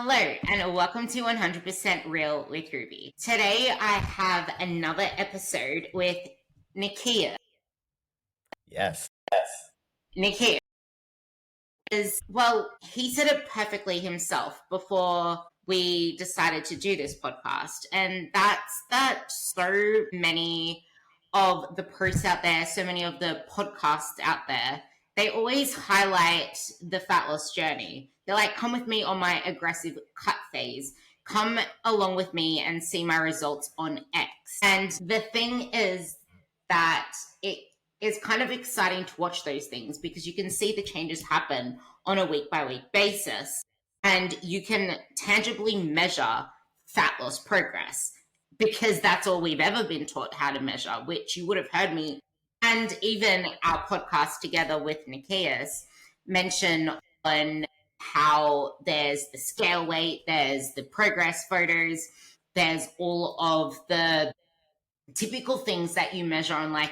Hello, and welcome to 100% Real with Ruby. Today, I have another episode with Nikias. Yes. Nikias well, he said it perfectly himself before we decided to do this podcast. And that's that so many of the posts out there, so many of the podcasts out there, they always highlight the fat loss journey. They're like, come with me on my aggressive cut phase. Come along with me and see my results on X. And the thing is that it's kind of exciting to watch those things because you can see the changes happen on a week by week basis and you can tangibly measure fat loss progress because that's all we've ever been taught how to measure, which you would have heard me and even our podcast together with Nikias mention on how there's the scale weight, there's the progress photos, there's all of the typical things that you measure on like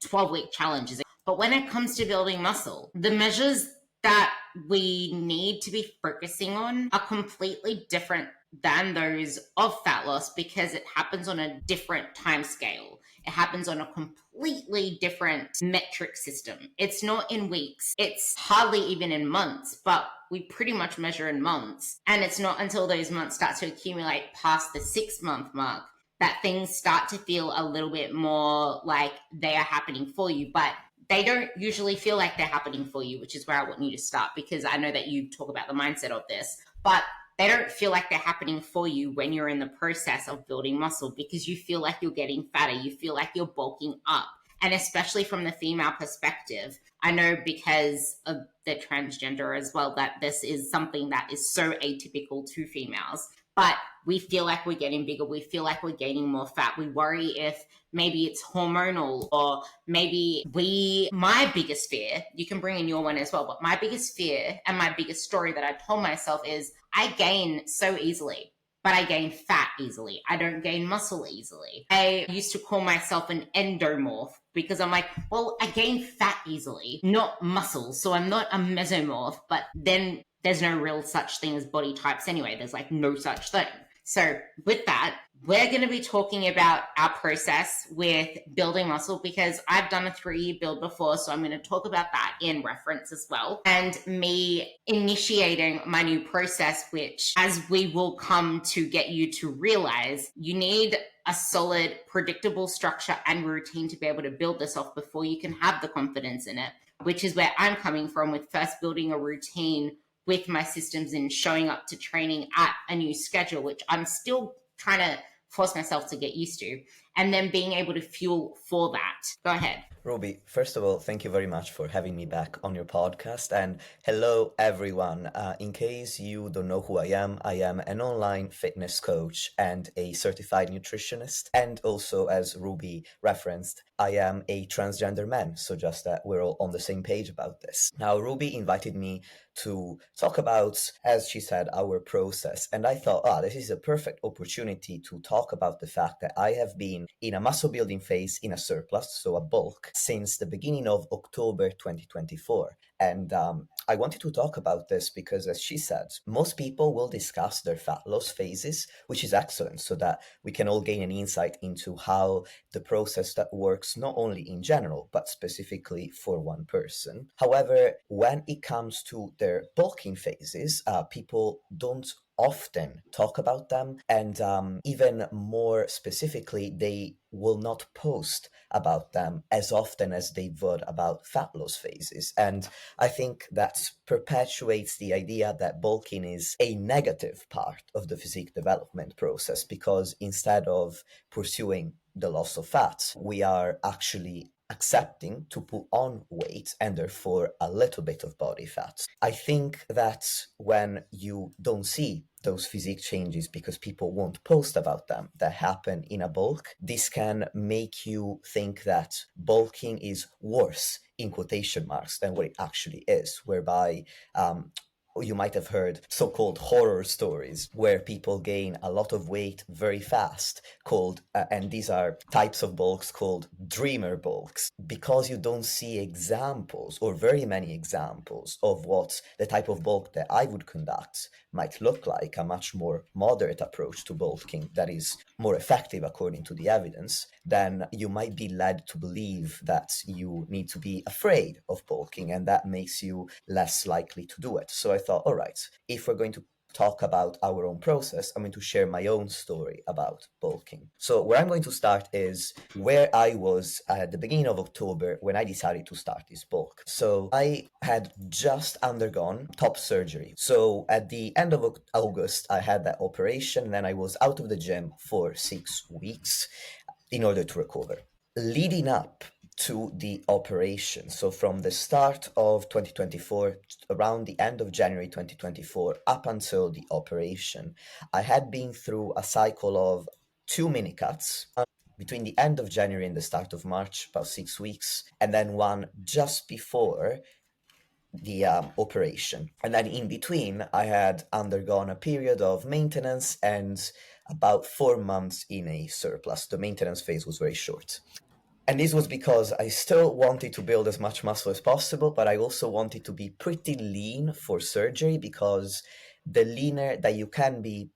12-week challenges. But when it comes to building muscle, the measures that we need to be focusing on are completely different than those of fat loss because it happens on a different time scale. It happens on a completely different metric system. It's not in weeks. It's hardly even in months, but we pretty much measure in months. And it's not until those months start to accumulate past the 6-month mark that things start to feel a little bit more like they are happening for you, but they don't usually feel like they're happening for you, which is where I want you to start because I know that you talk about the mindset of this, but they don't feel like they're happening for you when you're in the process of building muscle because you feel like you're getting fatter, you feel like you're bulking up. And especially from the female perspective, I know because of the transgender as well that this is something that is so atypical to females. But we feel like we're getting bigger. We feel like we're gaining more fat. We worry if maybe it's hormonal or maybe my biggest fear, you can bring in your one as well, but my biggest fear and my biggest story that I told myself is I gain so easily, but I gain fat easily. I don't gain muscle easily. I used to call myself an endomorph because I'm like, well, I gain fat easily, not muscle. So I'm not a mesomorph, but then there's no real such thing as body types anyway. There's like no such thing. So with that, we're going to be talking about our process with building muscle because I've done a 3-year build before. So I'm going to talk about that in reference as well. And me initiating my new process, which as we will come to get you to realize, you need a solid, predictable structure and routine to be able to build this off before you can have the confidence in it, which is where I'm coming from with first building a routine with my systems and showing up to training at a new schedule, which I'm still trying to force myself to get used to, and then being able to fuel for that. Go ahead. Ruby, first of all, thank you very much for having me back on your podcast. And hello, everyone. In case you don't know who I am an online fitness coach and a certified nutritionist. And also, as Ruby referenced, I am a transgender man. So just that we're all on the same page about this. Now, Ruby invited me to talk about, as she said, our process. And I thought, this is a perfect opportunity to talk about the fact that I have been in a muscle building phase in a surplus, so a bulk, since the beginning of October 2024. And I wanted to talk about this because, as she said, most people will discuss their fat loss phases, which is excellent, so that we can all gain an insight into how the process that works not only in general, but specifically for one person. However, when it comes to their bulking phases, people don't often talk about them, and even more specifically, they will not post about them as often as they would about fat loss phases. And I think that perpetuates the idea that bulking is a negative part of the physique development process, because instead of pursuing the loss of fat, we are actually accepting to put on weight and therefore a little bit of body fat. I think that when you don't see those physique changes because people won't post about them that happen in a bulk, this can make you think that bulking is worse, in quotation marks, than what it actually is, whereby you might have heard so-called horror stories where people gain a lot of weight very fast, called, and these are types of bulks called dreamer bulks, because you don't see examples or very many examples of what the type of bulk that I would conduct might look like, a much more moderate approach to bulking that is more effective according to the evidence, then you might be led to believe that you need to be afraid of bulking, and that makes you less likely to do it. So I thought, all right, if we're going to talk about our own process, I'm going to share my own story about bulking. So where I'm going to start is where I was at the beginning of October when I decided to start this bulk. So I had just undergone top surgery. So at the end of August, I had that operation, and then I was out of the gym for 6 weeks in order to recover. Leading up to the operation, so from the start of 2024, around the end of January 2024, up until the operation, I had been through a cycle of two mini cuts between the end of January and the start of March, about 6 weeks, and then one just before the operation. And then in between, I had undergone a period of maintenance and about 4 months in a surplus. The maintenance phase was very short. And this was because I still wanted to build as much muscle as possible, but I also wanted to be pretty lean for surgery, because the leaner that you can be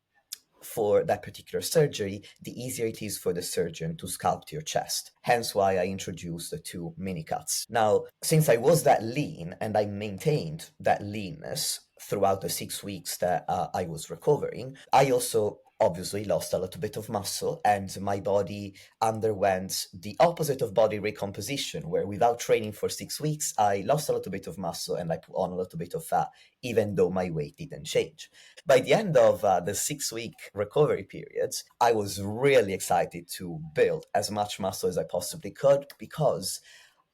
for that particular surgery, the easier it is for the surgeon to sculpt your chest. Hence why I introduced the two mini cuts. Now, since I was that lean and I maintained that leanness throughout the 6 weeks that I was recovering, I also obviously lost a little bit of muscle, and my body underwent the opposite of body recomposition, where without training for 6 weeks, I lost a little bit of muscle and I put on a little bit of fat, even though my weight didn't change. By the end of the 6 week recovery period, I was really excited to build as much muscle as I possibly could, because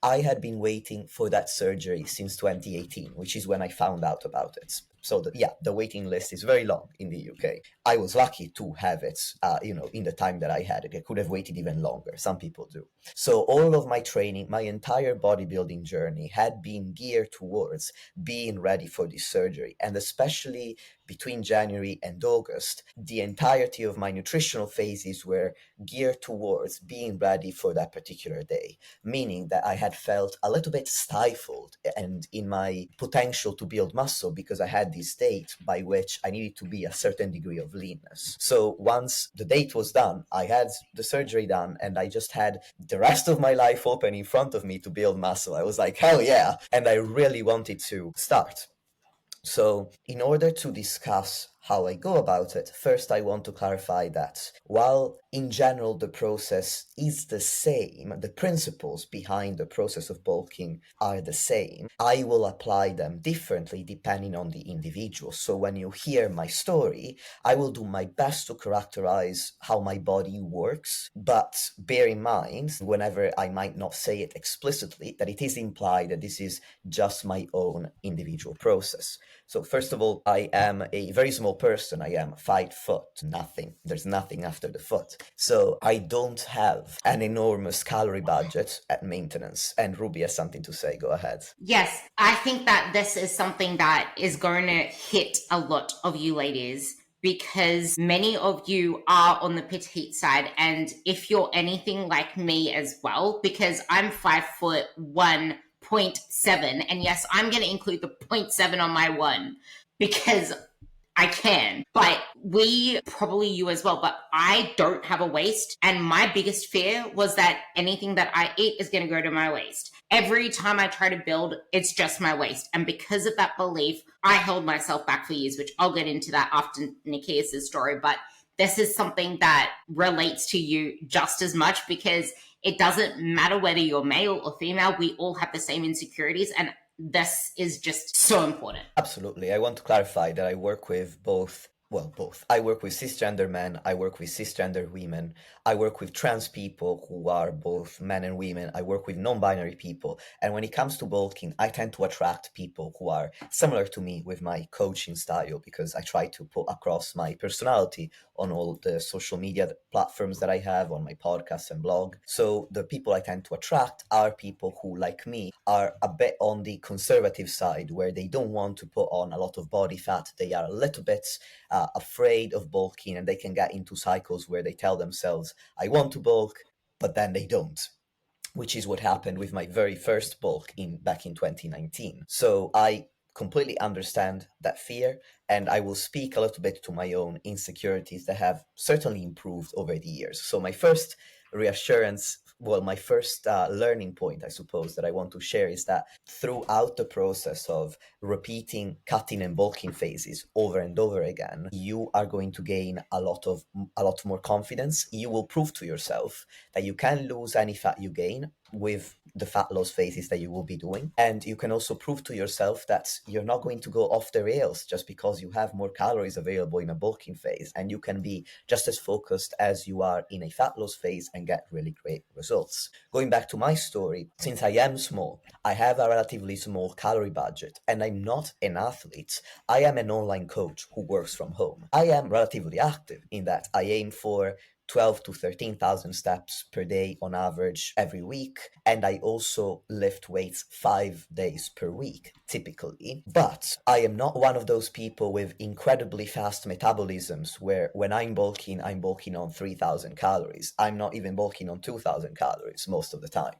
I had been waiting for that surgery since 2018, which is when I found out about it. So the waiting list is very long in the UK. I was lucky to have it, in the time that I had it. I could have waited even longer. Some people do. So all of my training, my entire bodybuilding journey had been geared towards being ready for this surgery. And especially between January and August, the entirety of my nutritional phases were geared towards being ready for that particular day, meaning that I had felt a little bit stifled and in my potential to build muscle, because I had this date by which I needed to be a certain degree of leanness. So once the date was done, I had the surgery done, and I just had the rest of my life open in front of me to build muscle. I was like, hell yeah. And I really wanted to start. So, in order to discuss how I go about it, first I want to clarify that while in general the process is the same, the principles behind the process of bulking are the same, I will apply them differently depending on the individual. So, when you hear my story, I will do my best to characterize how my body works, but bear in mind, whenever I might not say it explicitly, that it is implied that this is just my own individual process. So first of all, I am a very small person. I am 5 foot, nothing. There's nothing after the foot. So I don't have an enormous calorie budget at maintenance. And Ruby has something to say. Go ahead. Yes, I think that this is something that is going to hit a lot of you ladies, because many of you are on the petite side. And if you're anything like me as well, because I'm 5'1.7, and yes, I'm going to include the 0.7 on my one because I can, but we probably you as well. But I don't have a waist, and my biggest fear was that anything that I eat is going to go to my waist. Every time I try to build, it's just my waist, and because of that belief, I held myself back for years. Which I'll get into that after Nikias' story, but this is something that relates to you just as much, because it doesn't matter whether you're male or female. We all have the same insecurities, and this is just so important. Absolutely. I want to clarify that I work with both. Well, both. I work with cisgender men, I work with cisgender women, I work with trans people who are both men and women, I work with non-binary people. And when it comes to bulking, I tend to attract people who are similar to me with my coaching style, because I try to put across my personality on all the social media platforms that I have, on my podcast and blog. So the people I tend to attract are people who, like me, are a bit on the conservative side, where they don't want to put on a lot of body fat. They are a little bit afraid of bulking, and they can get into cycles where they tell themselves, I want to bulk, but then they don't, which is what happened with my very first bulk back in 2019. So I completely understand that fear, and I will speak a little bit to my own insecurities that have certainly improved over the years. So, my first reassurance, well, my first learning point, I suppose, that I want to share is that throughout the process of repeating cutting and bulking phases over and over again, you are going to gain a lot more confidence. You will prove to yourself that you can lose any fat you gain with the fat loss phases that you will be doing. And you can also prove to yourself that you're not going to go off the rails just because you have more calories available in a bulking phase. And you can be just as focused as you are in a fat loss phase and get really great results. Going back to my story, since I am small, I have a relatively small calorie budget, and I'm not an athlete. I am an online coach who works from home. I am relatively active in that I aim for 12 to 13,000 steps per day on average every week. And I also lift weights 5 days per week, typically. But I am not one of those people with incredibly fast metabolisms where when I'm bulking on 3,000 calories. I'm not even bulking on 2,000 calories most of the time.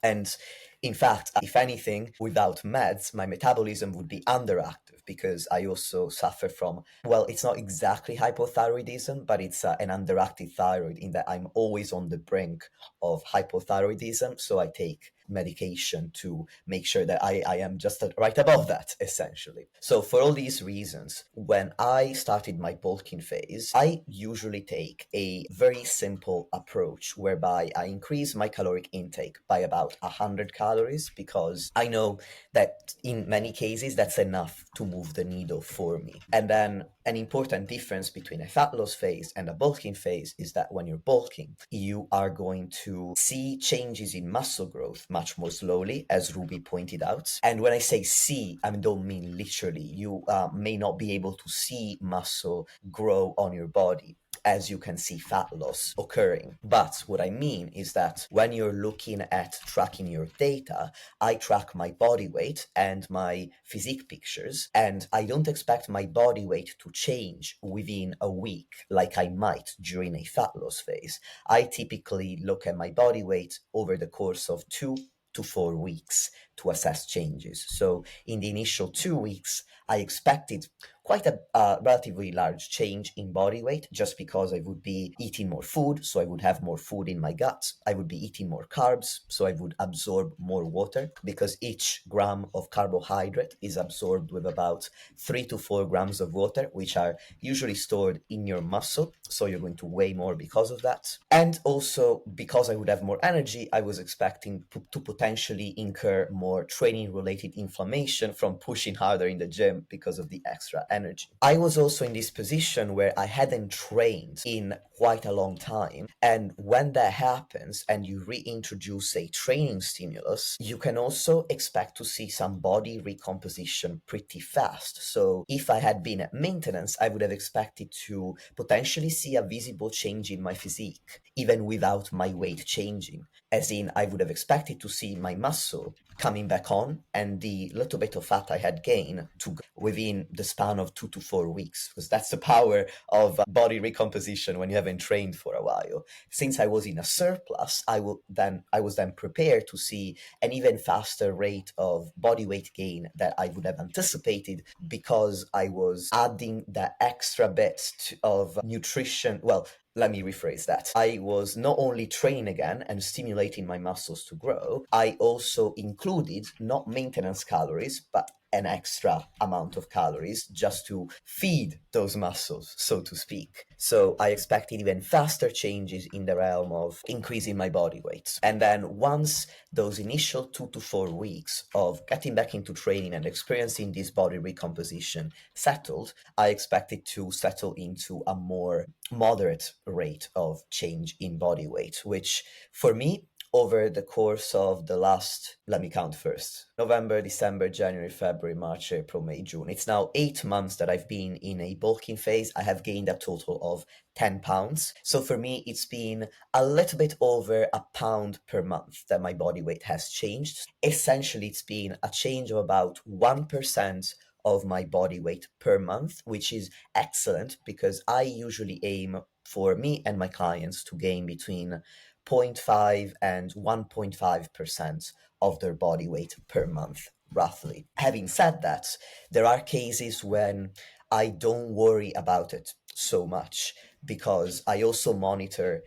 And in fact, if anything, without meds, my metabolism would be underactive because I also suffer from, well, it's not exactly hypothyroidism, but it's an underactive thyroid in that I'm always on the brink of hypothyroidism. So I take medication to make sure that I am just right above that, essentially. So for all these reasons, when I started my bulking phase, I usually take a very simple approach whereby I increase my caloric intake by about 100 calories because I know that in many cases that's enough to move the needle for me. And then an important difference between a fat loss phase and a bulking phase is that when you're bulking, you are going to see changes in muscle growth much more slowly, as Ruby pointed out. And when I say see, I don't mean literally. You may not be able to see muscle grow on your body as you can see fat loss occurring. But what I mean is that when you're looking at tracking your data, I track my body weight and my physique pictures, and I don't expect my body weight to change within a week like I might during a fat loss phase. I typically look at my body weight over the course of 2 to 4 weeks to assess changes. So in the initial 2 weeks, I expected quite a relatively large change in body weight just because I would be eating more food, so I would have more food in my gut. I would be eating more carbs, so I would absorb more water because each gram of carbohydrate is absorbed with about 3 to 4 grams of water, which are usually stored in your muscle, so you're going to weigh more because of that. And also because I would have more energy, I was expecting to potentially incur more training related inflammation from pushing harder in the gym because of the extra energy. I was also in this position where I hadn't trained in quite a long time. And when that happens and you reintroduce a training stimulus, you can also expect to see some body recomposition pretty fast. So if I had been at maintenance, I would have expected to potentially see a visible change in my physique, even without my weight changing. As in, I would have expected to see my muscle coming back on and the little bit of fat I had gained to within the span of 2 to 4 weeks, because that's the power of body recomposition when you haven't trained for a while. Since I was in a surplus, I was then prepared to see an even faster rate of body weight gain that I would have anticipated because I was adding that extra bit of nutrition. Well, let me rephrase that. I was not only training again and stimulating my muscles to grow, I also included not maintenance calories, but an extra amount of calories just to feed those muscles, so to speak. So I expected even faster changes in the realm of increasing my body weight. And then once those initial 2 to 4 weeks of getting back into training and experiencing this body recomposition settled, I expected to settle into a more moderate rate of change in body weight, which for me, over the course of the last, let me count first, November, December, January, February, March, April, May, June. It's now 8 months that I've been in a bulking phase. I have gained a total of 10 pounds. So for me, it's been a little bit over a pound per month that my body weight has changed. Essentially, it's been a change of about 1% of my body weight per month, which is excellent because I usually aim for me and my clients to gain between 0.5 and 1.5% of their body weight per month. roughly. Having said that, there are cases when I don't worry about it so much because I also monitor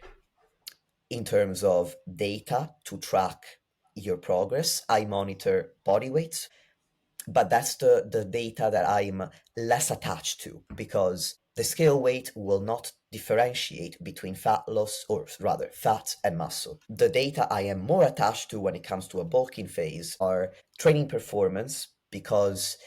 in terms of data to track your progress. I monitor body weight, but that's the data that I'm less attached to because the scale weight will not differentiate between fat loss, or rather fat and muscle. The data I am more attached to when it comes to a bulking phase are training performance, because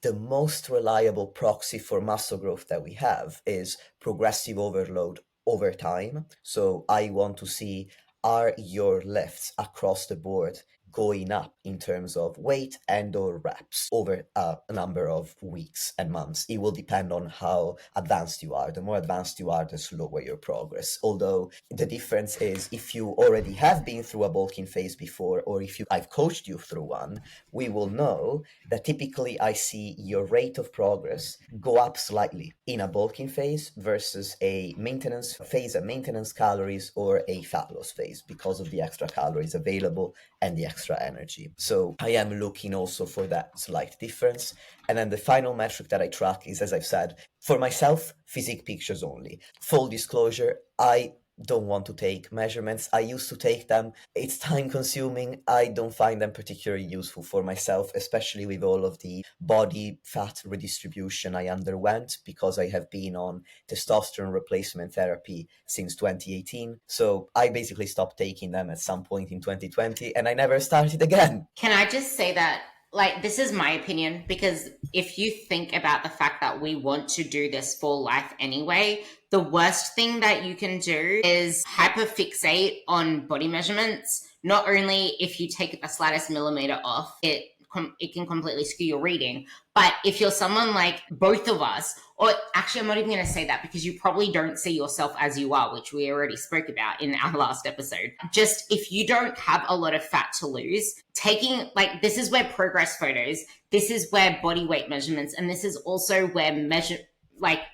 the most reliable proxy for muscle growth that we have is progressive overload over time. So I want to see, are your lifts across the board going up in terms of weight and or reps over a number of weeks and months? It will depend on how advanced you are. The more advanced you are, the slower your progress. Although the difference is, if you already have been through a bulking phase before, or if I've coached you through one, we will know that typically I see your rate of progress go up slightly in a bulking phase versus a maintenance phase, a maintenance calories, or a fat loss phase, because of the extra calories available and the extra energy. So I am looking also for that slight difference. And then the final metric that I track is, as I've said, for myself, physique pictures only. Full disclosure, I don't want to take measurements. I used to take them. It's time consuming. I don't find them particularly useful for myself, especially with all of the body fat redistribution I underwent because I have been on testosterone replacement therapy since 2018. So I basically stopped taking them at some point in 2020 and I never started again. Can I just say that, like, this is my opinion, because if you think about the fact that we want to do this for life anyway, the worst thing that you can do is hyperfixate on body measurements. Not only if you take the slightest millimeter off, it can completely skew your reading. But if you're someone like both of us, or actually, I'm not even going to say that because you probably don't see yourself as you are, which we already spoke about in our last episode. Just if you don't have a lot of fat to lose, taking, like, this is where progress photos, this is where body weight measurements, and this is also where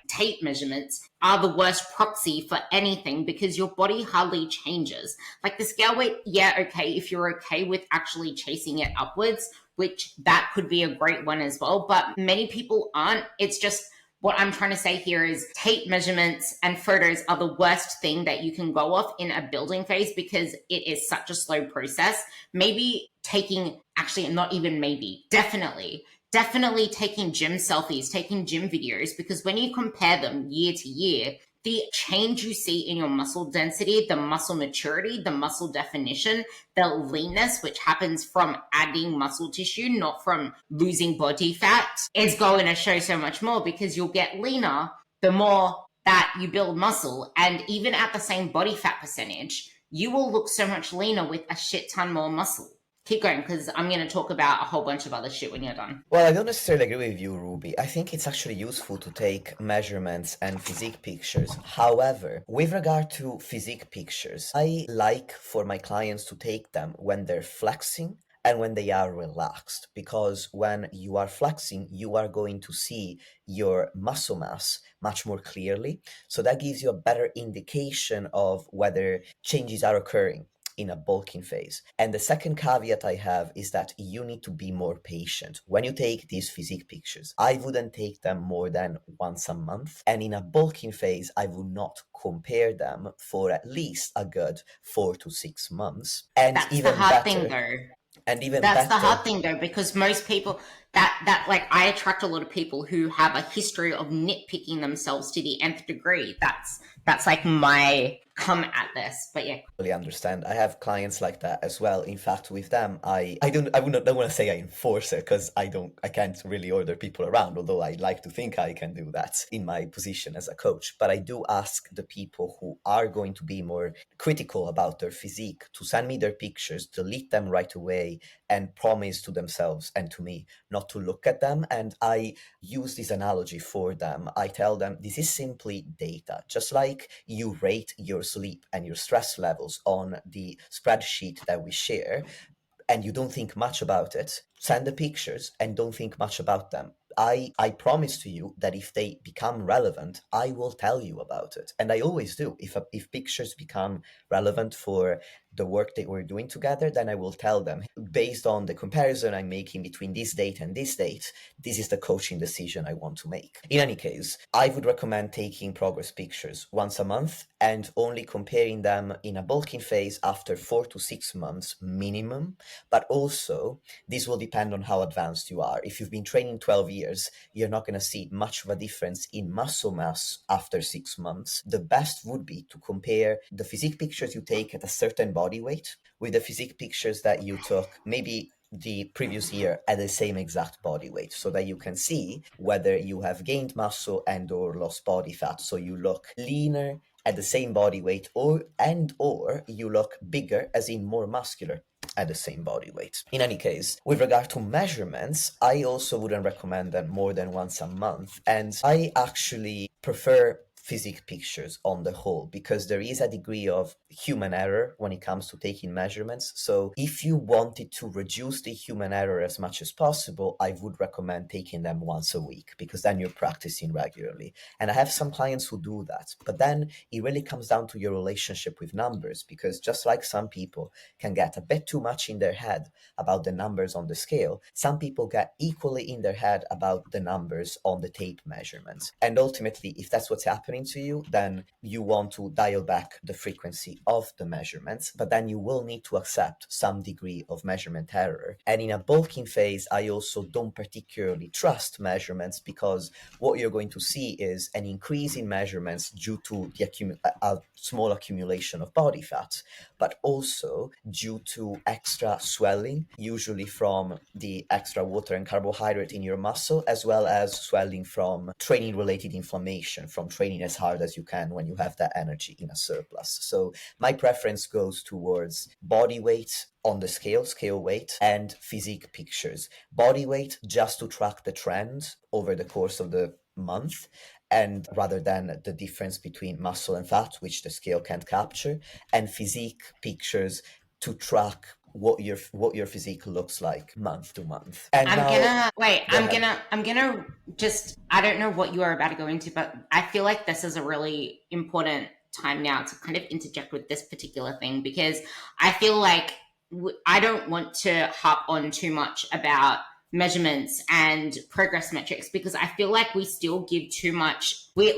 tape measurements are the worst proxy for anything, because your body hardly changes. Like the scale weight, yeah, okay, if you're okay with actually chasing it upwards, which that could be a great one as well, but many people aren't. It's just, what I'm trying to say here is tape measurements and photos are the worst thing that you can go off in a building phase because it is such a slow process. Maybe taking, actually not even maybe, definitely taking gym selfies, taking gym videos, because when you compare them year to year, the change you see in your muscle density, the muscle maturity, the muscle definition, the leanness, which happens from adding muscle tissue, not from losing body fat, is going to show so much more, because you'll get leaner the more that you build muscle. And even at the same body fat percentage, you will look so much leaner with a shit ton more muscle. Keep going, because I'm going to talk about a whole bunch of other shit when you're done. Well, I don't necessarily agree with you, Ruby. I think it's actually useful to take measurements and physique pictures. However, with regard to physique pictures, I like for my clients to take them when they're flexing and when they are relaxed, because when you are flexing, you are going to see your muscle mass much more clearly. So that gives you a better indication of whether changes are occurring in a bulking phase. And the second caveat I have is that you need to be more patient. When you take these physique pictures, I wouldn't take them more than once a month. And in a bulking phase, I would not compare them for at least a good 4 to 6 months. And That's even the hard better, thing, though. and even That's the better, hard thing, though, because most people that like, I attract a lot of people who have a history of nitpicking themselves to the nth degree. That's like my come at this. But yeah, really understand. I have clients like that as well. In fact, with them, I would not, don't want to say I enforce it, because I can't really order people around, although I like to think I can do that in my position as a coach. But I do ask the people who are going to be more critical about their physique to send me their pictures, delete them right away, and promise to themselves and to me not to look at them. And I use this analogy for them. I tell them this is simply data, just like you rate your sleep and your stress levels on the spreadsheet that we share, and you don't think much about it. Send the pictures and don't think much about them. I promise to you that if they become relevant, I will tell you about it. And I always do. If pictures become relevant for the work that we're doing together, then I will tell them, based on the comparison I'm making between this date and this date, this is the coaching decision I want to make. In any case, I would recommend taking progress pictures once a month and only comparing them in a bulking phase after 4 to 6 months minimum. But also, this will depend on how advanced you are. If you've been training 12 years, you're not going to see much of a difference in muscle mass after 6 months. The best would be to compare the physique pictures you take at a certain body weight with the physique pictures that you took maybe the previous year at the same exact body weight, so that you can see whether you have gained muscle and or lost body fat, so you look leaner at the same body weight, or you look bigger, as in more muscular, at the same body weight. In any case, with regard to measurements, I also wouldn't recommend them more than once a month, and I actually prefer physique pictures on the whole, because there is a degree of human error when it comes to taking measurements. So if you wanted to reduce the human error as much as possible, I would recommend taking them once a week, because then you're practicing regularly. And I have some clients who do that, but then it really comes down to your relationship with numbers, because just like some people can get a bit too much in their head about the numbers on the scale, some people get equally in their head about the numbers on the tape measurements. And ultimately, if that's what's happening to you, then you want to dial back the frequency of the measurements, but then you will need to accept some degree of measurement error. And in a bulking phase, I also don't particularly trust measurements, because what you're going to see is an increase in measurements due to a small accumulation of body fat, but also due to extra swelling, usually from the extra water and carbohydrate in your muscle, as well as swelling from training-related inflammation, from training as hard as you can when you have that energy in a surplus. So my preference goes towards body weight on the scale weight, and physique pictures. Body weight just to track the trend over the course of the month, and rather than the difference between muscle and fat, which the scale can't capture, and physique pictures to track what your physique looks like month to month. And I'm gonna just, I don't know what you are about to go into, but I feel like this is a really important time now to kind of interject with this particular thing, because I feel like I don't want to harp on too much about measurements and progress metrics, because I feel like we still give too much, we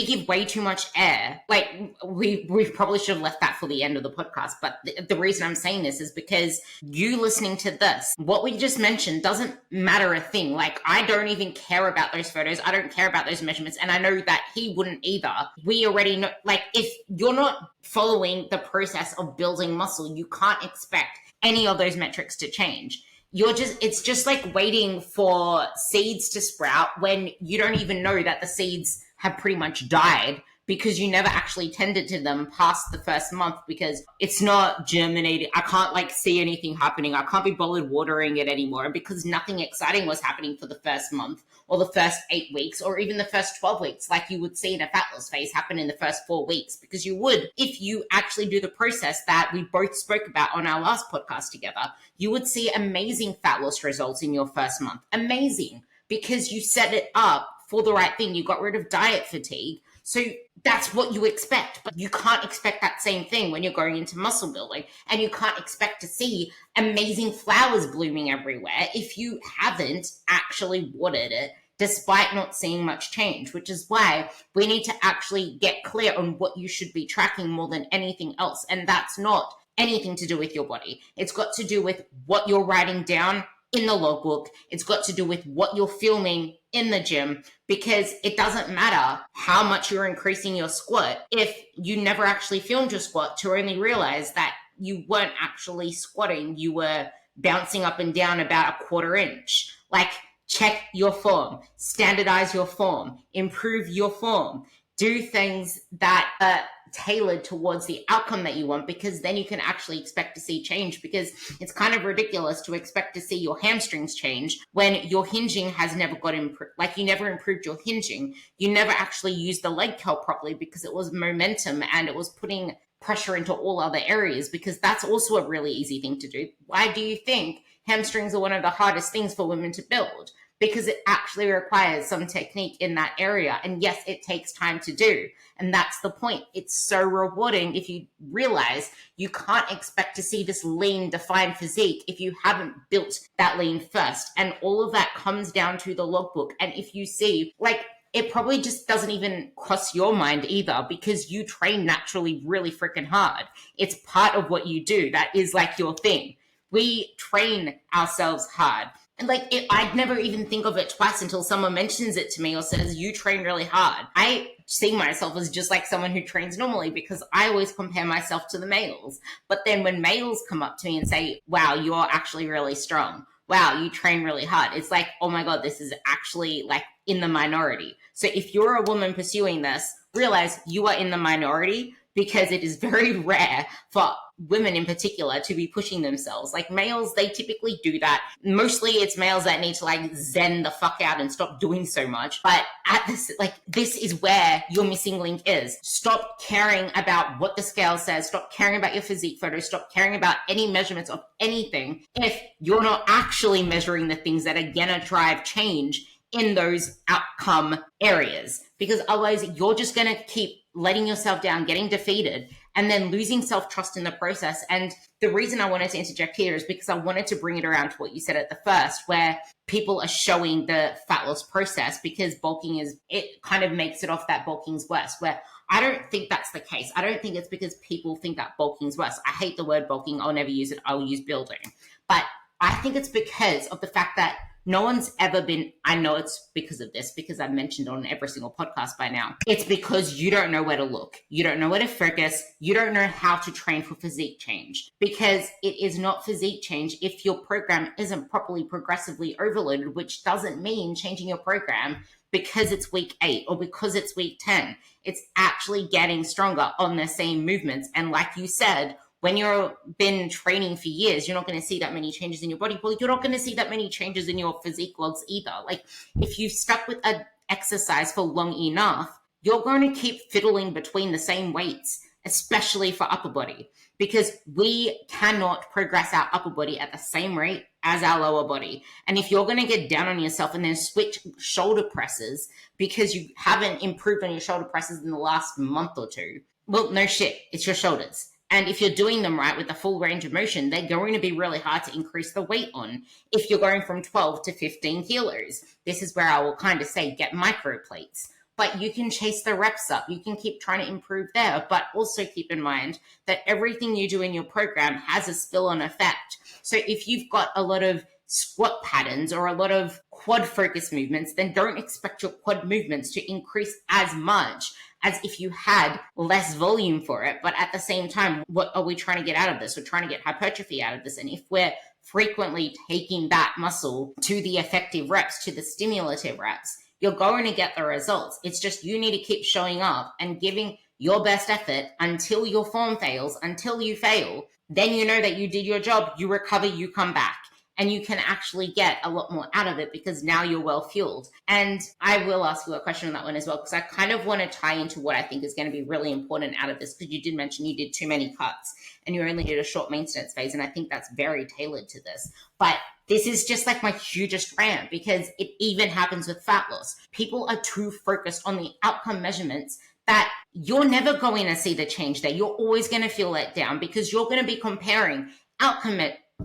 give way too much air. Like we probably should have left that for the end of the podcast, but the reason I'm saying this is because you listening to this, what we just mentioned doesn't matter a thing. Like, I don't even care about those photos, I don't care about those measurements, and I know that he wouldn't either. We already know, like, if you're not following the process of building muscle, you can't expect any of those metrics to change. It's just like waiting for seeds to sprout when you don't even know that the seeds have pretty much died, because you never actually tended to them past the first month, because it's not germinating. I can't like see anything happening. I can't be bothered watering it anymore, because nothing exciting was happening for the first month or the first 8 weeks or even the first 12 weeks, like you would see in a fat loss phase happen in the first 4 weeks, because you would, if you actually do the process that we both spoke about on our last podcast together, you would see amazing fat loss results in your first month. Amazing, because you set it up for the right thing. You got rid of diet fatigue. So that's what you expect, but you can't expect that same thing when you're going into muscle building, and you can't expect to see amazing flowers blooming everywhere if you haven't actually watered it, despite not seeing much change, which is why we need to actually get clear on what you should be tracking more than anything else. And that's not anything to do with your body. It's got to do with what you're writing down in the logbook. It's got to do with what you're filming in the gym, because it doesn't matter how much you're increasing your squat if you never actually filmed your squat to only realize that you weren't actually squatting. You were bouncing up and down about a 1/4 inch. Like, check your form, standardize your form, improve your form, do things that are tailored towards the outcome that you want, because then you can actually expect to see change. Because it's kind of ridiculous to expect to see your hamstrings change when your hinging has never got improved. Like, you never improved your hinging. You never actually used the leg curl properly, because it was momentum and it was putting pressure into all other areas, because that's also a really easy thing to do. Why do you think hamstrings are one of the hardest things for women to build? because it actually requires some technique in that area. And yes, it takes time to do. And that's the point. It's so rewarding if you realize you can't expect to see this lean, defined physique if you haven't built that lean first. And all of that comes down to the logbook. And if you see, like, it probably just doesn't even cross your mind either, because you train naturally really freaking hard. It's part of what you do. That is like your thing. We train ourselves hard. And like, I'd never even think of it twice until someone mentions it to me or says, you train really hard. I see myself as just like someone who trains normally, because I always compare myself to the males. But then when males come up to me and say, wow, you're actually really strong. Wow, you train really hard. It's like, oh my God, this is actually like in the minority. So if you're a woman pursuing this, realize you are in the minority, because it is very rare for women in particular to be pushing themselves. Like males, they typically do that. Mostly it's males that need to like zen the fuck out and stop doing so much. But at this, like, this is where your missing link is. Stop caring about what the scale says. Stop caring about your physique photos. Stop caring about any measurements of anything if you're not actually measuring the things that are gonna drive change in those outcome areas. Because otherwise you're just gonna keep letting yourself down, getting defeated, and then losing self-trust in the process. And the reason I wanted to interject here is because I wanted to bring it around to what you said at the first, where people are showing the fat loss process because bulking it kind of makes it off that bulking's worse, where I don't think that's the case. I don't think it's because people think that bulking's worse. I hate the word bulking. I'll never use it. I'll use building. But I think it's because of the fact that no one's ever been, I know it's because of this, because I've mentioned on every single podcast by now. It's because you don't know where to look. You don't know where to focus. You don't know how to train for physique change, because it is not physique change if your program isn't properly progressively overloaded, which doesn't mean changing your program because it's week 8 or because it's week 10. It's actually getting stronger on the same movements. And like you said, when you've been training for years, you're not going to see that many changes in your body. Well, you're not going to see that many changes in your physique logs either. Like, if you've stuck with an exercise for long enough, you're going to keep fiddling between the same weights, especially for upper body, because we cannot progress our upper body at the same rate as our lower body. And if you're going to get down on yourself and then switch shoulder presses because you haven't improved on your shoulder presses in the last month or two, well, no shit, it's your shoulders. And if you're doing them right with the full range of motion, they're going to be really hard to increase the weight on if you're going from 12 to 15 kilos. This is where I will kind of say get micro plates. But you can chase the reps up. You can keep trying to improve there. But also keep in mind that everything you do in your program has a spill-on effect. So if you've got a lot of squat patterns or a lot of quad focus movements, then don't expect your quad movements to increase as much as if you had less volume for it. But at the same time, what are we trying to get out of this? We're trying to get hypertrophy out of this. And if we're frequently taking that muscle to the effective reps, to the stimulative reps, you're going to get the results. It's just you need to keep showing up and giving your best effort until your form fails, until you fail. Then you know that you did your job, you recover, you come back. And you can actually get a lot more out of it because now you're well fueled. And I will ask you a question on that one as well, because I kind of want to tie into what I think is going to be really important out of this, because you did mention you did too many cuts and you only did a short maintenance phase. And I think that's very tailored to this. But this is just like my hugest rant, because it even happens with fat loss. People are too focused on the outcome measurements that you're never going to see the change there. You're always going to feel let down because you're going to be comparing outcome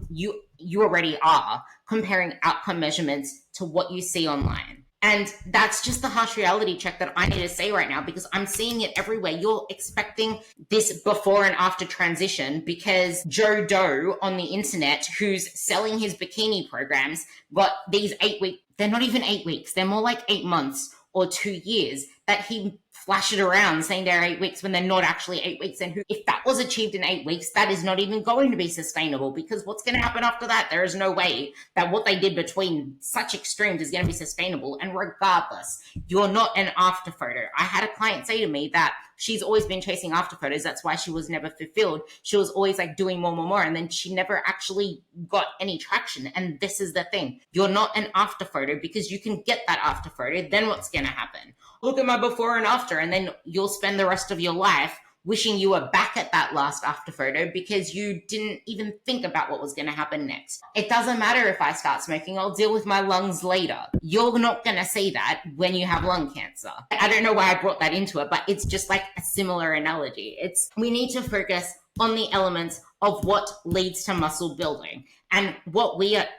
you already are comparing outcome measurements to what you see online. And that's just the harsh reality check that I need to say right now, because I'm seeing it everywhere. You're expecting this before and after transition because Joe Doe on the internet, who's selling his bikini programs, got these 8 weeks. They're not even 8 weeks. They're more like 8 months or 2 years that he flash it around saying they're 8 weeks when they're not actually 8 weeks. And if that was achieved in 8 weeks, that is not even going to be sustainable, because what's going to happen after that? There is no way that what they did between such extremes is going to be sustainable. And regardless, you're not an after photo. I had a client say to me that she's always been chasing after photos. That's why she was never fulfilled. She was always like doing more. And then she never actually got any traction. And this is the thing. You're not an after photo, because you can get that after photo. Then what's going to happen? Look at my before and after. And then you'll spend the rest of your life wishing you were back at that last after photo because you didn't even think about what was going to happen next. It doesn't matter if I start smoking, I'll deal with my lungs later. You're not going to see that when you have lung cancer. I don't know why I brought that into it, but it's just like a similar analogy. We need to focus on the elements of what leads to muscle building and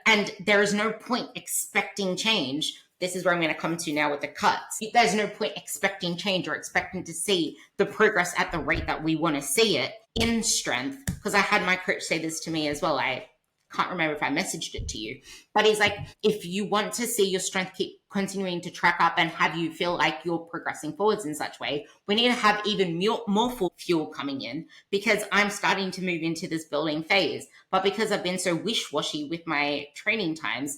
and there is no point expecting change. This is where I'm going to come to now with the cuts. There's no point expecting change or expecting to see the progress at the rate that we want to see it in strength. Because I had my coach say this to me as well. I can't remember if I messaged it to you, but he's like, if you want to see your strength keep continuing to track up and have you feel like you're progressing forwards in such way, we need to have even more fuel coming in, because I'm starting to move into this building phase. But because I've been so wish-washy with my training times,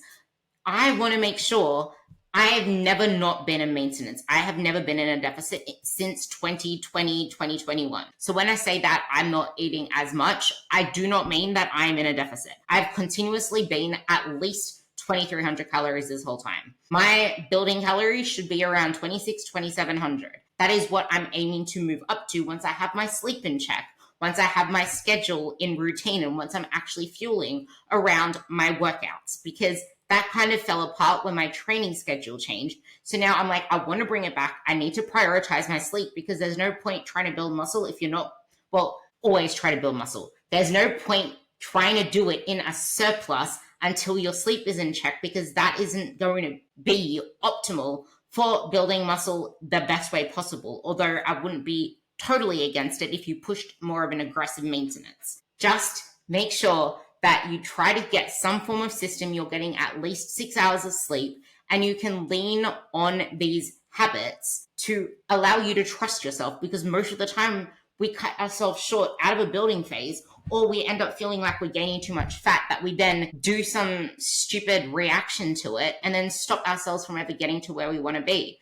I want to make sure I have never not been in maintenance. I have never been in a deficit since 2020, 2021. So when I say that I'm not eating as much, I do not mean that I'm in a deficit. I've continuously been at least 2,300 calories this whole time. My building calories should be around 26, 2,700. That is what I'm aiming to move up to once I have my sleep in check, once I have my schedule in routine, and once I'm actually fueling around my workouts, because that kind of fell apart when my training schedule changed. So now I'm like, I want to bring it back. I need to prioritize my sleep, because there's no point trying to build muscle if you're not, well, always try to build muscle. There's no point trying to do it in a surplus until your sleep is in check, because that isn't going to be optimal for building muscle the best way possible. Although I wouldn't be totally against it if you pushed more of an aggressive maintenance. Just make sure that you try to get some form of system. You're getting at least 6 hours of sleep, and you can lean on these habits to allow you to trust yourself, because most of the time we cut ourselves short out of a building phase, or we end up feeling like we're gaining too much fat, that we then do some stupid reaction to it and then stop ourselves from ever getting to where we want to be.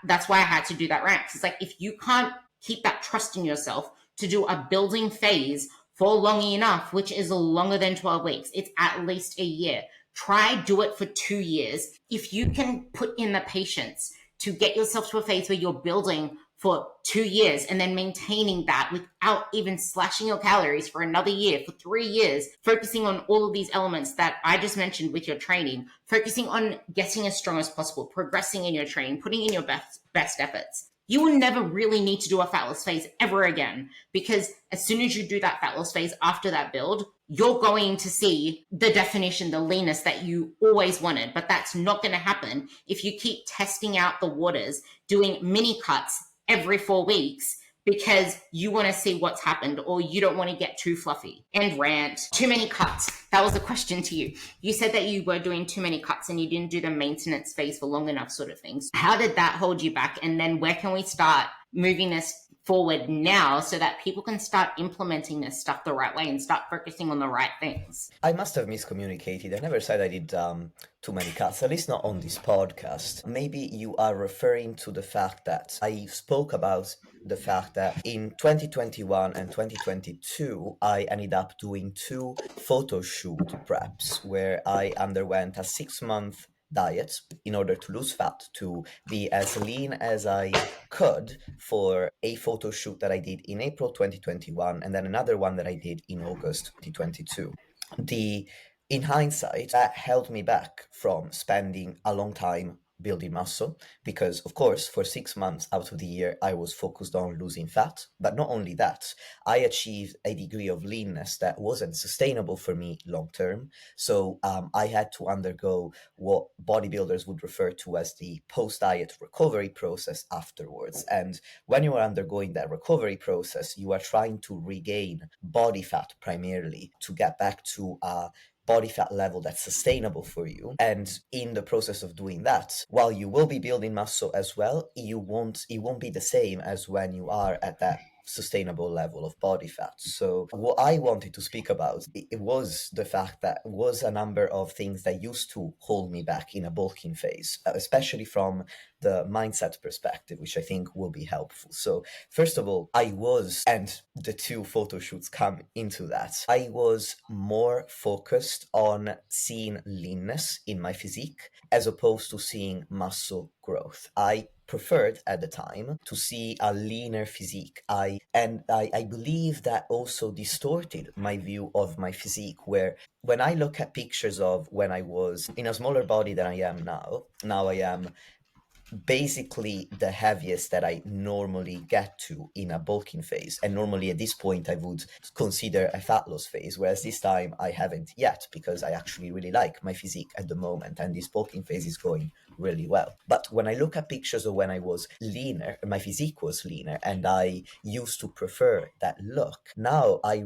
That's why I had to do that rant. It's like, if you can't keep that trust in yourself to do a building phase for long enough, which is longer than 12 weeks, it's at least a year. Try do it for 2 years. If you can put in the patience to get yourself to a phase where you're building for 2 years and then maintaining that without even slashing your calories for another year, for 3 years, focusing on all of these elements that I just mentioned with your training, focusing on getting as strong as possible, progressing in your training, putting in your best efforts, you will never really need to do a fat loss phase ever again, because as soon as you do that fat loss phase after that build, you're going to see the definition, the leanness that you always wanted. But that's not going to happen if you keep testing out the waters, doing mini cuts every 4 weeks, because you want to see what's happened, or you don't want to get too fluffy and rant. Too many cuts. That was a question to you. You said that you were doing too many cuts and you didn't do the maintenance phase for long enough, sort of things. How did that hold you back? And then where can we start moving this forward now so that people can start implementing this stuff the right way and start focusing on the right things? I must have miscommunicated. I never said I did too many cuts, at least not on this podcast. Maybe you are referring to the fact that I spoke about the fact that in 2021 and 2022, I ended up doing 2 photo shoot preps where I underwent a 6-month diet in order to lose fat, to be as lean as I could, for a photo shoot that I did in April 2021 and then another one that I did in August 2022. In hindsight, that held me back from spending a long time building muscle, because of course for 6 months out of the year I was focused on losing fat. But not only that, I achieved a degree of leanness that wasn't sustainable for me long term. So I had to undergo what bodybuilders would refer to as the post-diet recovery process afterwards. And when you are undergoing that recovery process, you are trying to regain body fat primarily to get back to a body fat level that's sustainable for you. And in the process of doing that, while you will be building muscle as well, it won't be the same as when you are at that sustainable level of body fat. So what I wanted to speak about, it was the fact that was a number of things that used to hold me back in a bulking phase, especially from the mindset perspective, which I think will be helpful. So first of all, and the 2 photo shoots come into that, I was more focused on seeing leanness in my physique as opposed to seeing muscle growth. I preferred at the time to see a leaner physique. I believe that also distorted my view of my physique, where when I look at pictures of when I was in a smaller body than I am now I am basically the heaviest that I normally get to in a bulking phase. And normally at this point, I would consider a fat loss phase, whereas this time I haven't yet because I actually really like my physique at the moment. And this bulking phase is going really well. But when I look at pictures of when I was leaner, my physique was leaner, and I used to prefer that look. Now I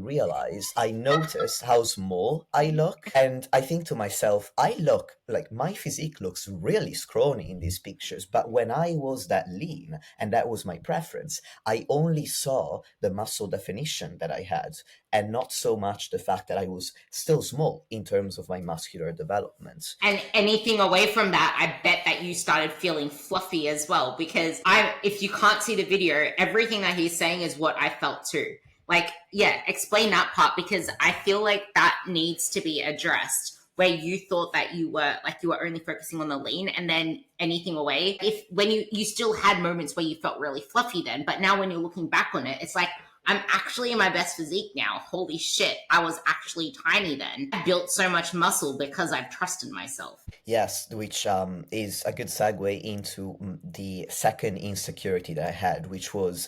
notice how small I look, and I think to myself, I look like my physique looks really scrawny in these pictures. But when I was that lean, and that was my preference, I only saw the muscle definition that I had, and not so much the fact that I was still small in terms of my muscular development. And anything away from that, I bet that you started feeling fluffy as well. Because if you can't see the video, everything that he's saying is what I felt too. Like, yeah, explain that part, because I feel like that needs to be addressed. Where you thought that you were only focusing on the lean, and then anything away. If when you still had moments where you felt really fluffy then, but now when you're looking back on it, it's like, I'm actually in my best physique now. Holy shit, I was actually tiny then. I built so much muscle because I've trusted myself. Yes, which is a good segue into the second insecurity that I had, which was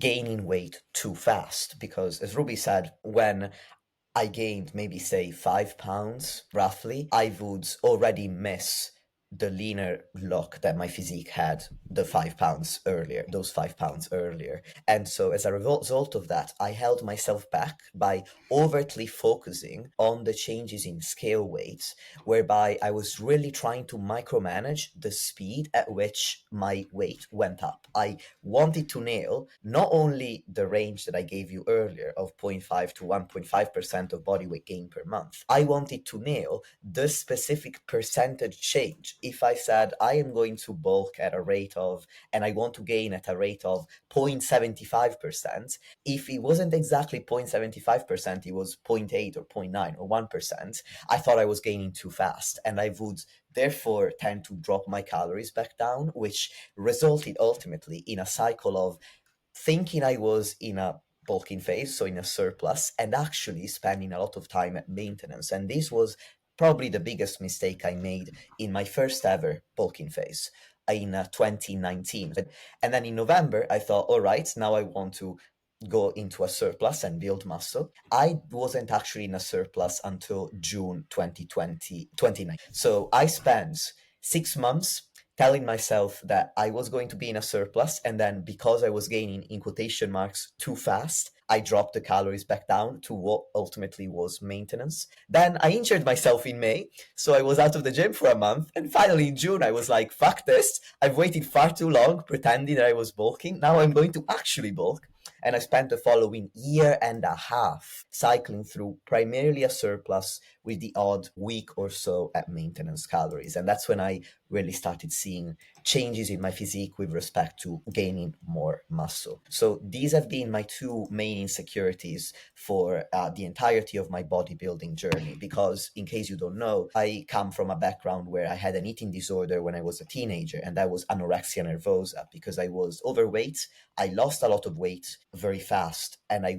gaining weight too fast. Because, as Ruby said, when I gained maybe, say, 5 pounds roughly, I would already miss the leaner look that my physique had those 5 pounds earlier. And so, as a result of that, I held myself back by overtly focusing on the changes in scale weights, whereby I was really trying to micromanage the speed at which my weight went up. I wanted to nail not only the range that I gave you earlier of 0.5 to 1.5% of body weight gain per month, I wanted to nail the specific percentage change. If I said I am going to bulk at a rate of, and I want to gain at a rate of 0.75%, if it wasn't exactly 0.75%, it was 0.8 or 0.9 or 1%, I thought I was gaining too fast, and I would therefore tend to drop my calories back down, which resulted ultimately in a cycle of thinking I was in a bulking phase, so in a surplus, and actually spending a lot of time at maintenance. And this was probably the biggest mistake I made in my first ever bulking phase in 2019. And then in November, I thought, all right, now I want to go into a surplus and build muscle. I wasn't actually in a surplus until June 2020, 2019. So I spent 6 months telling myself that I was going to be in a surplus, and then because I was gaining, in quotation marks, too fast, I dropped the calories back down to what ultimately was maintenance. Then I injured myself in May, so I was out of the gym for a month, and finally in June I was like, fuck this, I've waited far too long pretending that I was bulking, now I'm going to actually bulk. And I spent the following year and a half cycling through primarily a surplus with the odd week or so at maintenance calories. And that's when I really started seeing changes in my physique with respect to gaining more muscle. So these have been my two main insecurities for the entirety of my bodybuilding journey. Because, in case you don't know, I come from a background where I had an eating disorder when I was a teenager, and that was anorexia nervosa, because I was overweight. I lost a lot of weight very fast, and I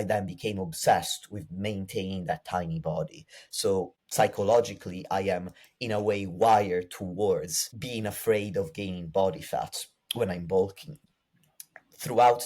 then became obsessed with maintaining that tiny body. So psychologically, I am in a way wired towards being afraid of gaining body fat when I'm bulking. Throughout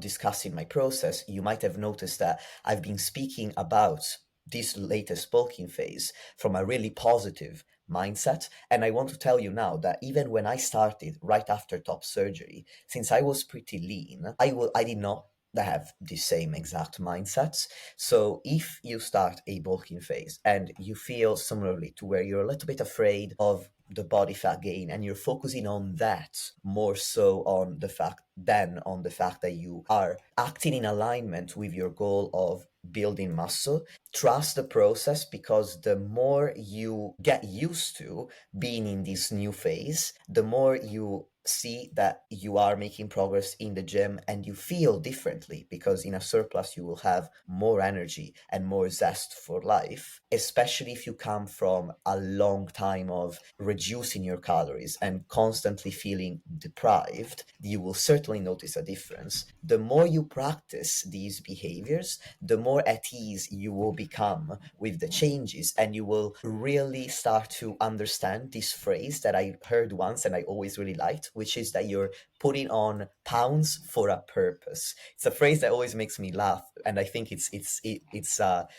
discussing my process, you might have noticed that I've been speaking about this latest bulking phase from a really positive mindset. And I want to tell you now that even when I started right after top surgery, since I was pretty lean, I did not have the same exact mindsets. So if you start a bulking phase and you feel similarly to where you're a little bit afraid of the body fat gain, and you're focusing on that more so on the fact then on the fact that you are acting in alignment with your goal of building muscle. Trust the process, because the more you get used to being in this new phase, the more you see that you are making progress in the gym and you feel differently, because in a surplus you will have more energy and more zest for life, especially if you come from a long time of reducing your calories and constantly feeling deprived. You will certainly notice a difference. The more you practice these behaviors, the more at ease you will become with the changes, and you will really start to understand this phrase that I heard once and I always really liked, which is that you're putting on pounds for a purpose. It's a phrase that always makes me laugh, and I think it's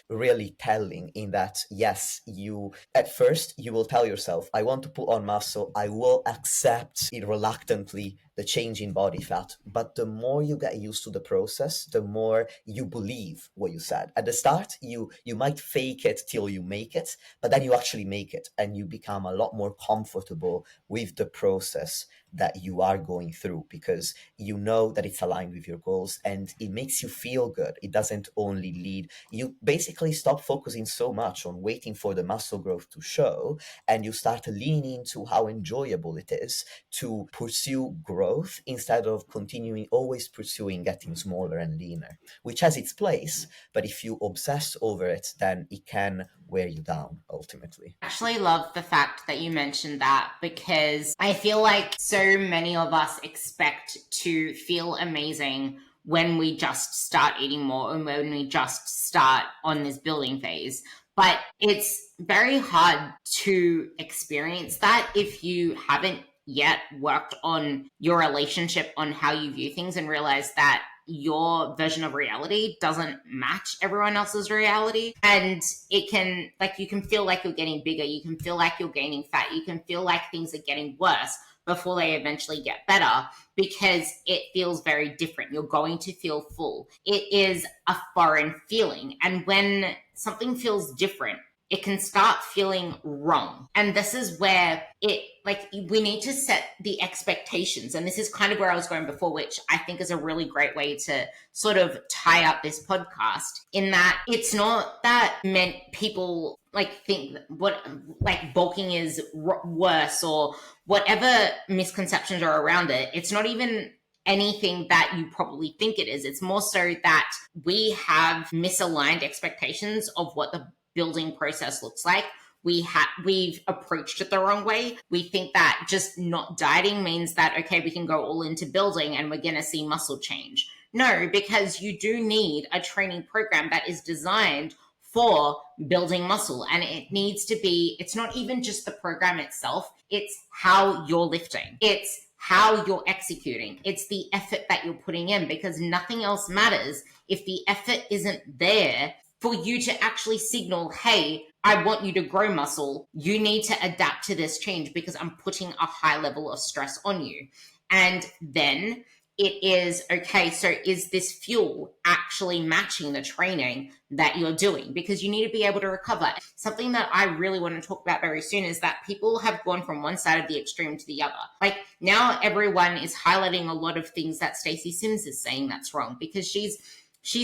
really telling, in that yes, you at first you will tell yourself, I want to put on muscle, I will accept it reluctantly, the change in body fat. But the more you get used to the process, the more you believe what you said. At the start, you might fake it till you make it, but then you actually make it, and you become a lot more comfortable with the process that you are going through, because you know that it's aligned with your goals and it makes you feel good. It doesn't only lead, you basically stop focusing so much on waiting for the muscle growth to show, and you start leaning into how enjoyable it is to pursue growth instead of continuing always pursuing getting smaller and leaner, which has its place, but if you obsess over it, then it can wear you down ultimately. I actually love the fact that you mentioned that, because I feel like so many of us expect to feel amazing when we just start eating more and when we just start on this building phase. But it's very hard to experience that if you haven't yet worked on your relationship, on how you view things, and realize that your version of reality doesn't match everyone else's reality. And it can, like, you can feel like you're getting bigger, you can feel like you're gaining fat, you can feel like things are getting worse before they eventually get better, because it feels very different. You're going to feel full. It is a foreign feeling. And when something feels different, it can start feeling wrong. And this is where we need to set the expectations. And this is kind of where I was going before, which I think is a really great way to sort of tie up this podcast, in that it's not that meant people think bulking is worse, or whatever misconceptions are around it. It's not even anything that you probably think it is. It's more so that we have misaligned expectations of what the building process looks like. We've approached it the wrong way. We think that just not dieting means that, okay, we can go all into building and we're going to see muscle change. No, because you do need a training program that is designed for building muscle. And it needs to be, it's not even just the program itself, it's how you're lifting. It's how you're executing. It's the effort that you're putting in, because nothing else matters if the effort isn't there for you to actually signal, hey, I want you to grow muscle. You need to adapt to this change because I'm putting a high level of stress on you. And then it is, okay, so is this fuel actually matching the training that you're doing? Because you need to be able to recover. Something that I really want to talk about very soon is that people have gone from one side of the extreme to the other. Like, now everyone is highlighting a lot of things that Stacey Sims is saying that's wrong, because she's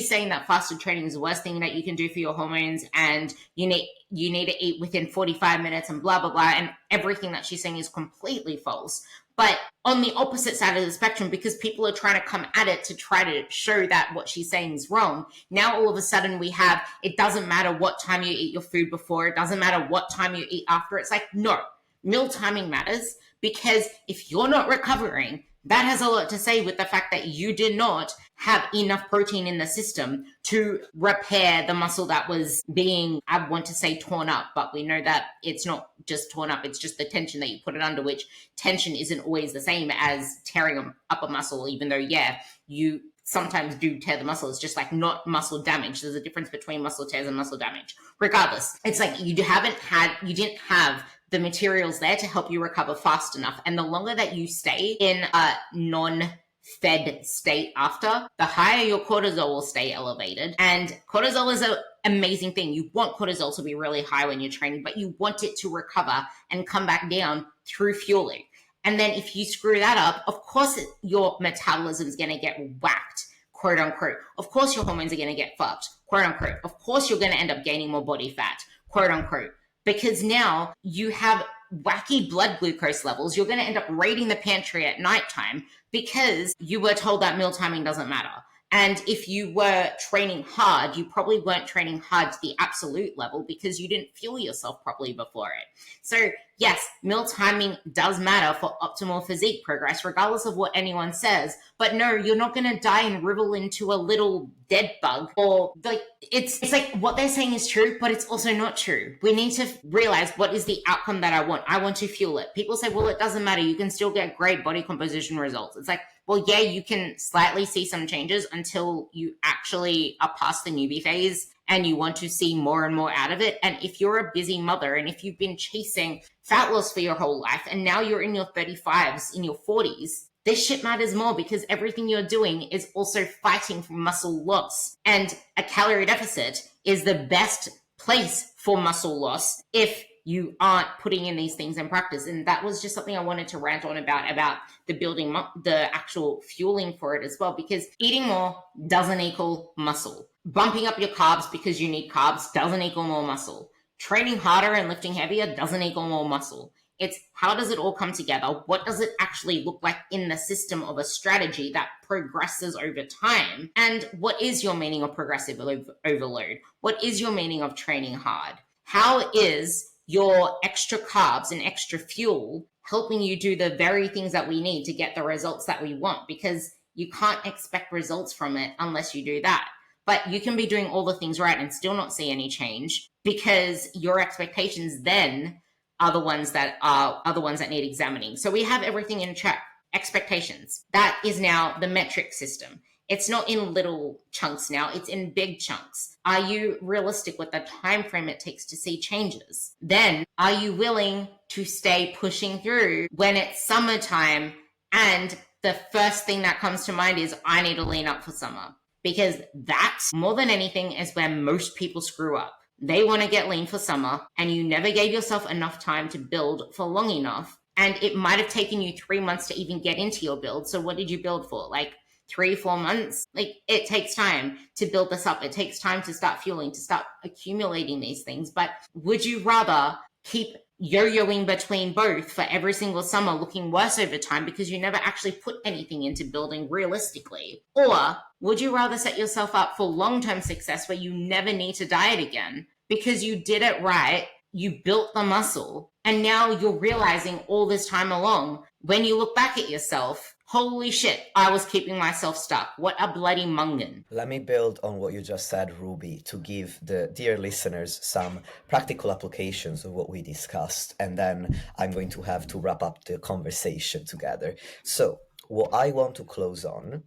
saying that fasted training is the worst thing that you can do for your hormones, and you need to eat within 45 minutes and blah, blah, blah. And everything that she's saying is completely false. But on the opposite side of the spectrum, because people are trying to come at it to try to show that what she's saying is wrong, now all of a sudden we have, it doesn't matter what time you eat your food before, it doesn't matter what time you eat after. It's like, no, meal timing matters, because if you're not recovering, that has a lot to say with the fact that you did not have enough protein in the system to repair the muscle that was being, I want to say, torn up, but we know that it's not just torn up, it's just the tension that you put it under, which tension isn't always the same as tearing up a muscle, even though, yeah, you sometimes do tear the muscle. It's just like not muscle damage. There's a difference between muscle tears and muscle damage. Regardless, it's like you didn't have the materials there to help you recover fast enough. And the longer that you stay in a non-fed state after, the higher your cortisol will stay elevated. And cortisol is an amazing thing. You want cortisol to be really high when you're training, but you want it to recover and come back down through fueling. And then if you screw that up, of course your metabolism is going to get whacked, quote unquote. Of course your hormones are going to get fucked, quote unquote. Of course you're going to end up gaining more body fat, quote unquote. Because now you have wacky blood glucose levels. You're going to end up raiding the pantry at nighttime because you were told that meal timing doesn't matter. And if you were training hard, you probably weren't training hard to the absolute level because you didn't fuel yourself properly before it. So yes, meal timing does matter for optimal physique progress, regardless of what anyone says. But no, you're not going to die and rivel into a little dead bug. Or like it's like what they're saying is true, but it's also not true. We need to realize what is the outcome that I want. I want to fuel it. People say, well, it doesn't matter. You can still get great body composition results. It's like, well, yeah, you can slightly see some changes until you actually are past the newbie phase and you want to see more and more out of it. And if you're a busy mother and if you've been chasing fat loss for your whole life and now you're in your 35s, in your 40s, this shit matters more because everything you're doing is also fighting for muscle loss. And a calorie deficit is the best place for muscle loss if you aren't putting in these things in practice. And that was just something I wanted to rant on about the building, the actual fueling for it as well, because eating more doesn't equal muscle. Bumping up your carbs because you need carbs doesn't equal more muscle. Training harder and lifting heavier doesn't equal more muscle. It's how does it all come together? What does it actually look like in the system of a strategy that progresses over time? And what is your meaning of progressive overload? What is your meaning of training hard? How is your extra carbs and extra fuel helping you do the very things that we need to get the results that we want? Because you can't expect results from it unless you do that. But you can be doing all the things right and still not see any change because your expectations then are the ones that need examining. So we have everything in check. Expectations. That is now the metric system. It's not in little chunks now, it's in big chunks. Are you realistic with the time frame it takes to see changes? Then are you willing to stay pushing through when it's summertime and the first thing that comes to mind is I need to lean up for summer? Because that, more than anything, is where most people screw up. They want to get lean for summer and you never gave yourself enough time to build for long enough. And it might have taken you 3 months to even get into your build. So what did you build for? Like 3-4 months? Like it takes time to build this up. It takes time to start fueling, to start accumulating these things. But would you rather keep yo-yoing between both for every single summer looking worse over time because you never actually put anything into building realistically? Or would you rather set yourself up for long-term success where you never need to diet again because you did it right, you built the muscle, and now you're realizing all this time along, when you look back at yourself, holy shit, I was keeping myself stuck. What a bloody mungan. Let me build on what you just said, Ruby, to give the dear listeners some practical applications of what we discussed, and then I'm going to have to wrap up the conversation together. So, what I want to close on,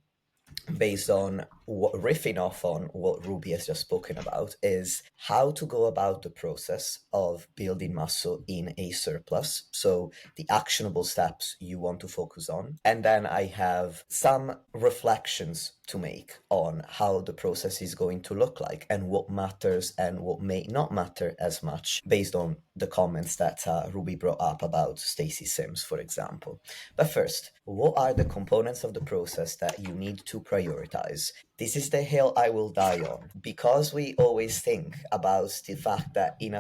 based on riffing off on what Ruby has just spoken about, is how to go about the process of building muscle in a surplus. So the actionable steps you want to focus on. And then I have some reflections to make on how the process is going to look like and what matters and what may not matter as much based on the comments that Ruby brought up about Stacy Sims, for example. But first, what are the components of the process that you need to prioritize? This is the hill I will die on, because we always think about the fact that in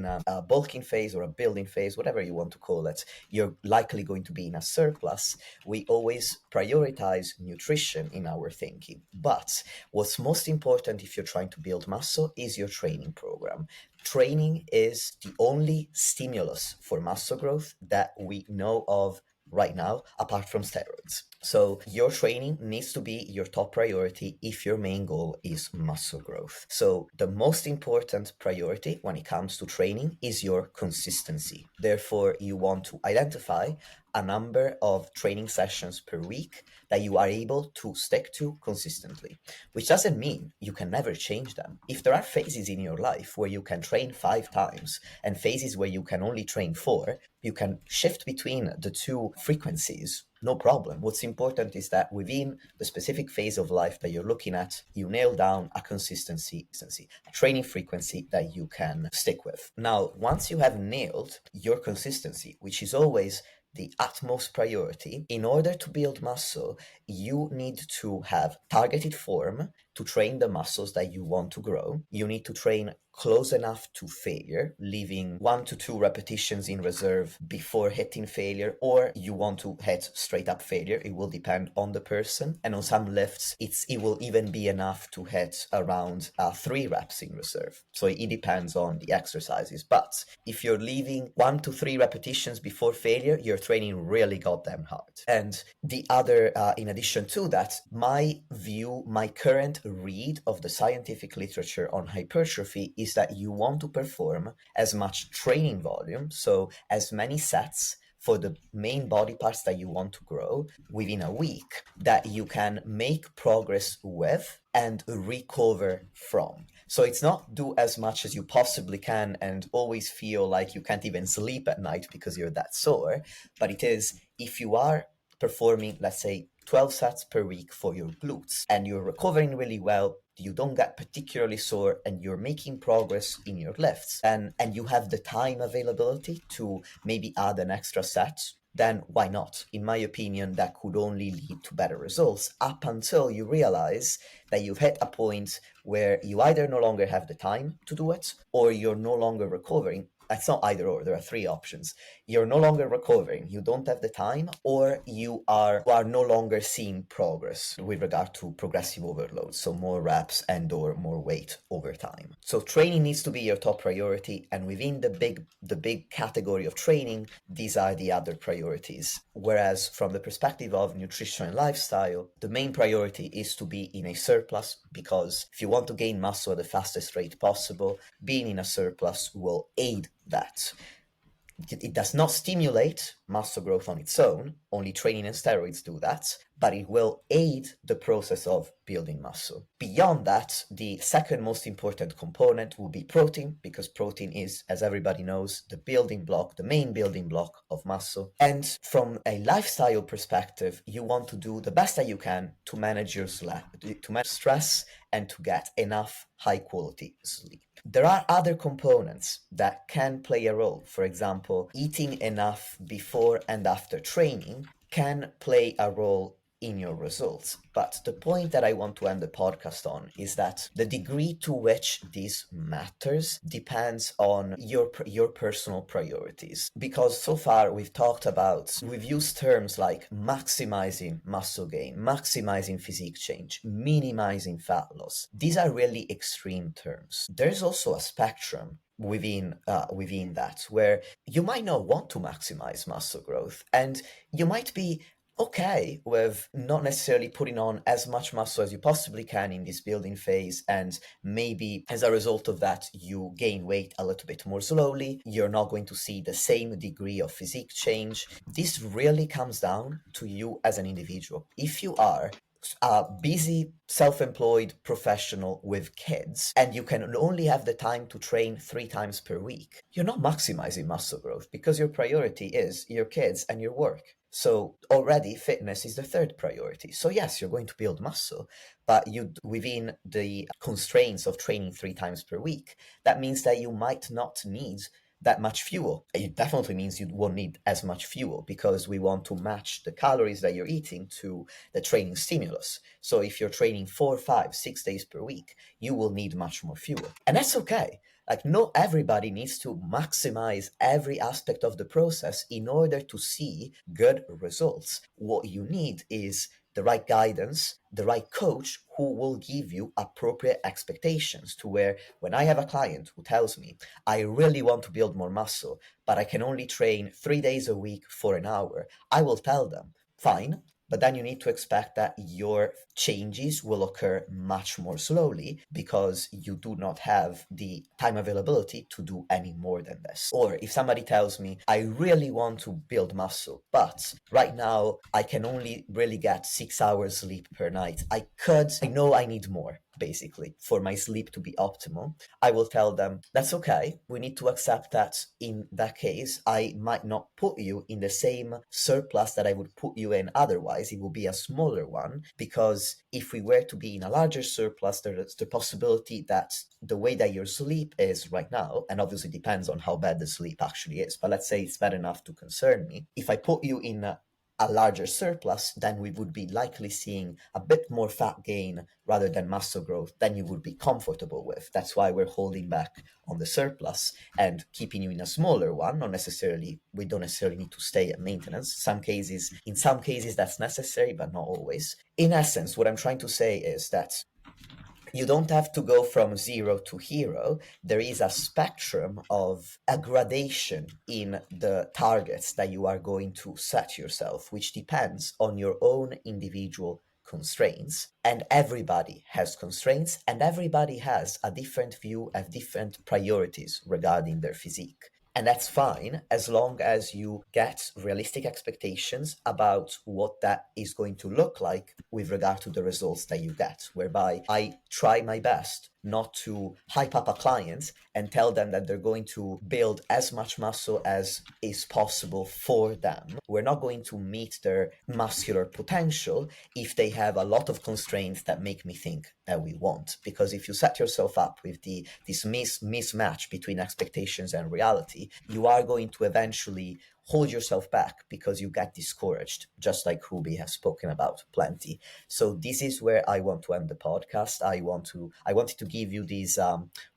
a bulking phase or a building phase, whatever you want to call it, you're likely going to be in a surplus. We always prioritize nutrition in our thinking. But what's most important if you're trying to build muscle is your training program. Training is the only stimulus for muscle growth that we know of right now, apart from steroids. So your training needs to be your top priority if your main goal is muscle growth. So the most important priority when it comes to training is your consistency. Therefore, you want to identify a number of training sessions per week that you are able to stick to consistently, which doesn't mean you can never change them. If there are phases in your life where you can train 5 times and phases where you can only train 4, you can shift between the two frequencies, no problem. What's important is that within the specific phase of life that you're looking at, you nail down a consistency, a training frequency that you can stick with. Now, once you have nailed your consistency, which is always the utmost priority. In order to build muscle, you need to have targeted form to train the muscles that you want to grow. You need to train close enough to failure, leaving 1 to 2 repetitions in reserve before hitting failure, or you want to hit straight up failure. It will depend on the person. And on some lifts, it will even be enough to hit around 3 reps in reserve. So it depends on the exercises. But if you're leaving 1 to 3 repetitions before failure, you're training really goddamn hard. And the other, in addition to that, my current read of the scientific literature on hypertrophy is that you want to perform as much training volume, so as many sets for the main body parts that you want to grow within a week that you can make progress with and recover from. So it's not do as much as you possibly can and always feel like you can't even sleep at night because you're that sore, but it is if you are performing, let's say, 12 sets per week for your glutes and you're recovering really well, you don't get particularly sore, and you're making progress in your lifts, and you have the time availability to maybe add an extra set, then why not? In my opinion, that could only lead to better results up until you realize that you've hit a point where you either no longer have the time to do it or you're no longer recovering. It's not either or, there are 3 options. You're no longer recovering, you don't have the time, or you are no longer seeing progress with regard to progressive overload, so more reps and or more weight over time. So training needs to be your top priority, and within the big category of training, these are the other priorities. Whereas from the perspective of nutrition and lifestyle, the main priority is to be in a surplus, because if you want to gain muscle at the fastest rate possible, being in a surplus will aid that. It does not stimulate muscle growth on its own, only training and steroids do that, but it will aid the process of building muscle. Beyond that, the second most important component will be protein, because protein is, as everybody knows, the main building block of muscle. And from a lifestyle perspective, you want to do the best that you can to manage your stress and to get enough high quality sleep. There are other components that can play a role. For example, eating enough before and after training can play a role in your results. But the point that I want to end the podcast on is that the degree to which this matters depends on your personal priorities. Because so far we've used terms like maximizing muscle gain, maximizing physique change, minimizing fat loss. These are really extreme terms. There's also a spectrum within that, where you might not want to maximize muscle growth, and you might be okay with not necessarily putting on as much muscle as you possibly can in this building phase, and maybe as a result of that you gain weight a little bit more slowly. You're not going to see the same degree of physique change. This really comes down to you as an individual. If you are a busy, self-employed professional with kids, and you can only have the time to train 3 times per week, you're not maximizing muscle growth, because your priority is your kids and your work. So already fitness is the third priority. So yes, you're going to build muscle, but within the constraints of training 3 times per week, that means that you might not need that much fuel. It definitely means you won't need as much fuel, because we want to match the calories that you're eating to the training stimulus. So if you're training 4, 5, 6 days per week, you will need much more fuel. And that's okay. Like, not everybody needs to maximize every aspect of the process in order to see good results. What you need is the right guidance, the right coach who will give you appropriate expectations, to where when I have a client who tells me, I really want to build more muscle, but I can only train 3 days a week for an hour, I will tell them, fine, but then you need to expect that your changes will occur much more slowly, because you do not have the time availability to do any more than this. Or if somebody tells me, I really want to build muscle, but right now I can only really get 6 hours sleep per night, I know I need more. basically, for my sleep to be optimal, I will tell them, that's okay. We need to accept that in that case, I might not put you in the same surplus that I would put you in otherwise. It will be a smaller one, because if we were to be in a larger surplus, there's the possibility that the way that your sleep is right now, and obviously depends on how bad the sleep actually is, but let's say it's bad enough to concern me. If I put you in a larger surplus, then we would be likely seeing a bit more fat gain rather than muscle growth than you would be comfortable with. That's why we're holding back on the surplus and keeping you in a smaller one. We don't necessarily need to stay at maintenance. In some cases that's necessary, but not always. In essence, what I'm trying to say is that you don't have to go from zero to hero. There is a spectrum of a gradation in the targets that you are going to set yourself, which depends on your own individual constraints. And everybody has constraints, and everybody has a different view, have different priorities regarding their physique. And that's fine as long as you get realistic expectations about what that is going to look like with regard to the results that you get, whereby I try my best not to hype up a client and tell them that they're going to build as much muscle as is possible for them. We're not going to meet their muscular potential if they have a lot of constraints that make me think that we won't. Because if you set yourself up with this mismatch between expectations and reality, you are going to eventually hold yourself back because you get discouraged, just like Ruby has spoken about plenty. So this is where I want to end the podcast. I wanted to give you these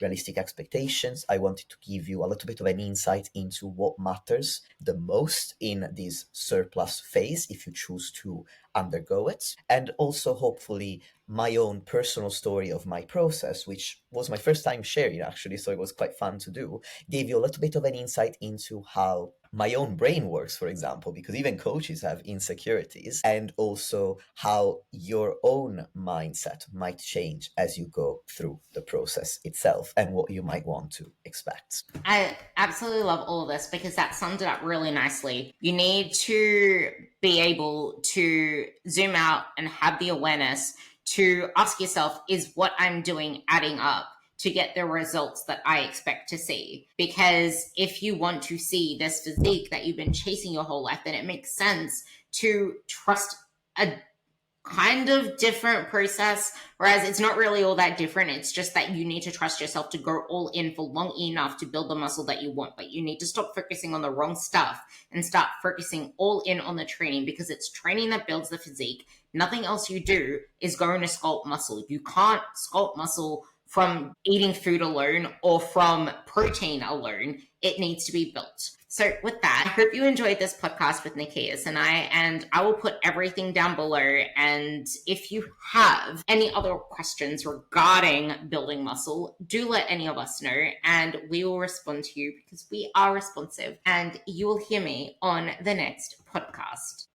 realistic expectations. I wanted to give you a little bit of an insight into what matters the most in this surplus phase, if you choose to undergo it, and also hopefully my own personal story of my process, which was my first time sharing actually, so it was quite fun to do, gave you a little bit of an insight into how my own brain works, for example, because even coaches have insecurities, and also how your own mindset might change as you go through the process itself and what you might want to expect. I absolutely love all of this because that summed it up really nicely. You need to be able to zoom out and have the awareness to ask yourself, is what I'm doing adding up to get the results that I expect to see? Because if you want to see this physique that you've been chasing your whole life, then it makes sense to trust a kind of different process, whereas it's not really all that different. It's just that you need to trust yourself to go all in for long enough to build the muscle that you want, but you need to stop focusing on the wrong stuff and start focusing all in on the training, because it's training that builds the physique. Nothing else you do is going to sculpt muscle. You can't sculpt muscle from eating food alone or from protein alone. It needs to be built. So with that, I hope you enjoyed this podcast with Nikias and I will put everything down below. And if you have any other questions regarding building muscle, do let any of us know and we will respond to you because we are responsive, and you will hear me on the next podcast.